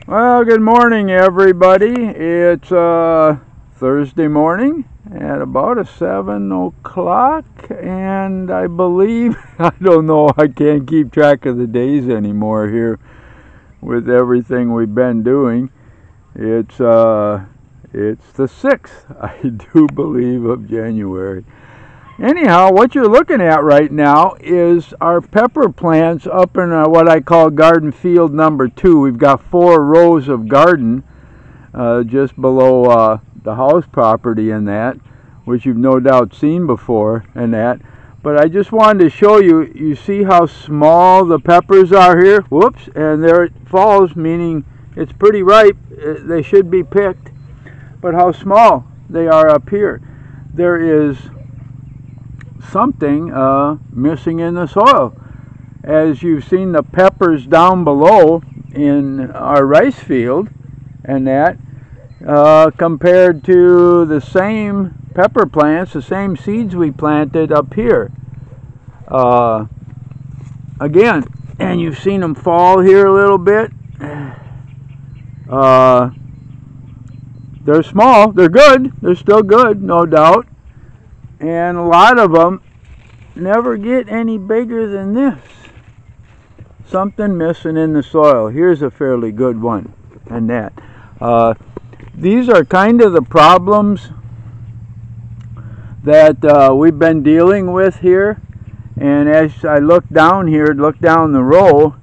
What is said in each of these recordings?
Well, good morning, everybody. It's Thursday morning at about 7 o'clock, and I believe, I don't know, I can't keep track of the days anymore here with everything we've been doing. It's the 6th, I do believe, of January. Anyhow, what you're looking at right now is our pepper plants up in what I call garden field number 2. We've got 4 rows of garden just below the house property in that, which you've no doubt seen before and that. But I just wanted to show you, you see how small the peppers are here? Whoops, and there it falls, meaning it's pretty ripe. They should be picked. But how small they are up here. There is something missing in the soil. As you've seen the peppers down below in our rice field and that, compared to the same pepper plants, the same seeds we planted up here. Again, and you've seen them fall here a little bit. They're small, they're good, they're still good, no doubt. And a lot of them never get any bigger than this. Something missing in the soil. Here's a fairly good one, and that. These are kind of the problems that we've been dealing with here. And as I look down here, look down the row,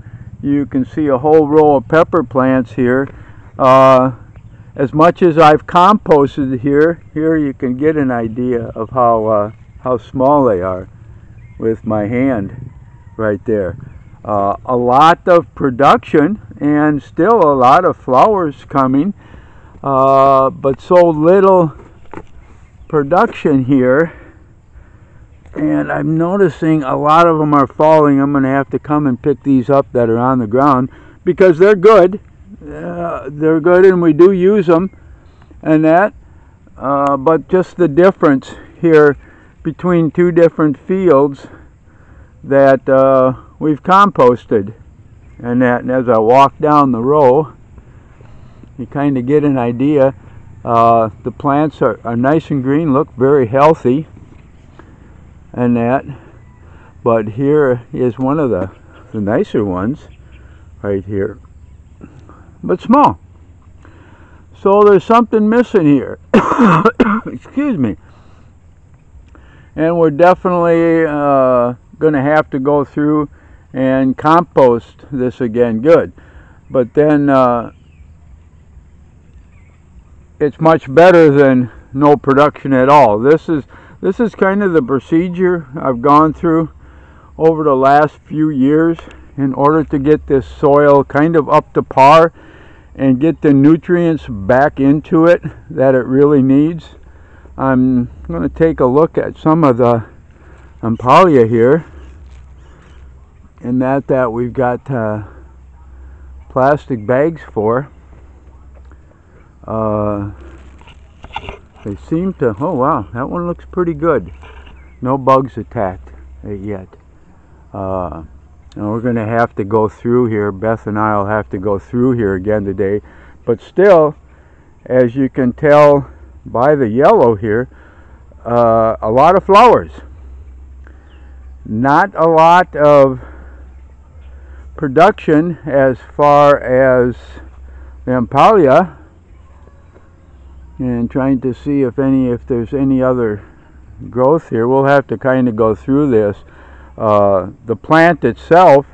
you can see a whole row of pepper plants here. As much as I've composted here you can get an idea of how small they are with my hand right there. A lot of production and still a lot of flowers coming, but so little production here. And I'm noticing a lot of them are falling. I'm going to have to come and pick these up that are on the ground because they're good. They're good and we do use them and that, but just the difference here between 2 different fields that we've composted and that, and as I walk down the row you kind of get an idea. The plants are nice and green, look very healthy and that, but here is one of the nicer ones right here, but small. So there's something missing here. Excuse me. And we're definitely going to have to go through and compost this again good. But then it's much better than no production at all. This is kind of the procedure I've gone through over the last few years in order to get this soil kind of up to par and get the nutrients back into it that it really needs. I'm going to take a look at some of the Ampalya here, and that we've got plastic bags for. They seem to, oh wow, that one looks pretty good. No bugs attacked it yet. And we're going to have to go through here. Beth and I will have to go through here again today. But still, as you can tell by the yellow here, a lot of flowers. Not a lot of production as far as the Ampalya. And trying to see if there's any other growth here. We'll have to kind of go through this. The plant itself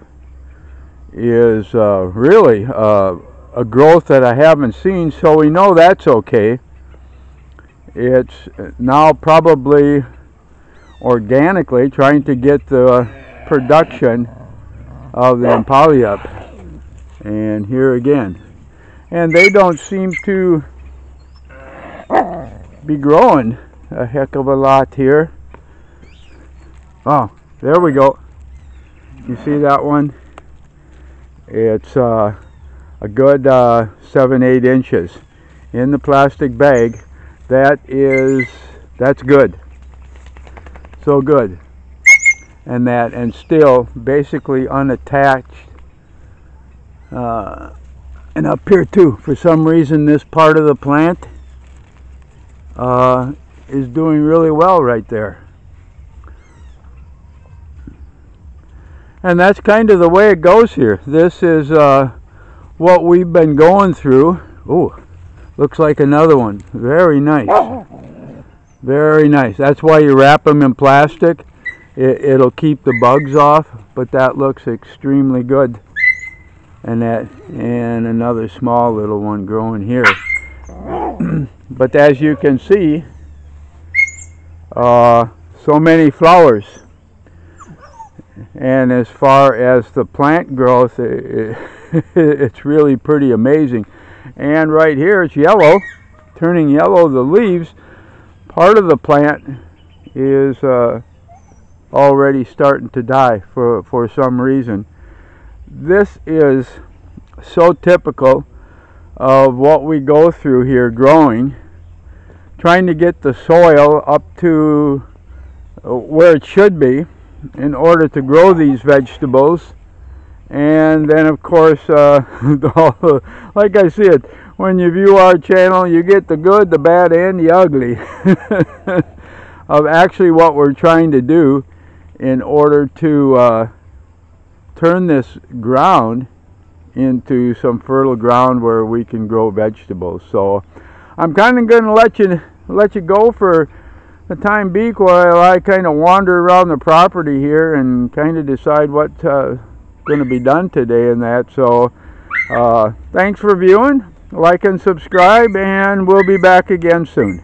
is really a growth that I haven't seen, so we know that's okay. It's now probably organically trying to get the production of the Ampalya up. And here again. And they don't seem to be growing a heck of a lot here. Oh, there we go. You see that one? It's a good 7-8 inches in the plastic bag. That's good. So good. And still basically unattached And up here too, for some reason this part of the plant is doing really well right there. And that's kind of the way it goes here. This is what we've been going through. Oh, looks like another one. Very nice. Very nice. That's why you wrap them in plastic. It'll keep the bugs off, but that looks extremely good. And another small little one growing here. But as you can see, so many flowers. And as far as the plant growth, it's really pretty amazing. And right here it's yellow, turning yellow, the leaves. Part of the plant is already starting to die for some reason. This is so typical of what we go through here growing, trying to get the soil up to where it should be in order to grow these vegetables. And then of course like I said, when you view our channel you get the good, the bad, and the ugly of actually what we're trying to do in order to turn this ground into some fertile ground where we can grow vegetables. So I'm kind of going to let you go for the time being while I kind of wander around the property here and kind of decide what's going to be done today and that. So thanks for viewing, like and subscribe, and we'll be back again soon.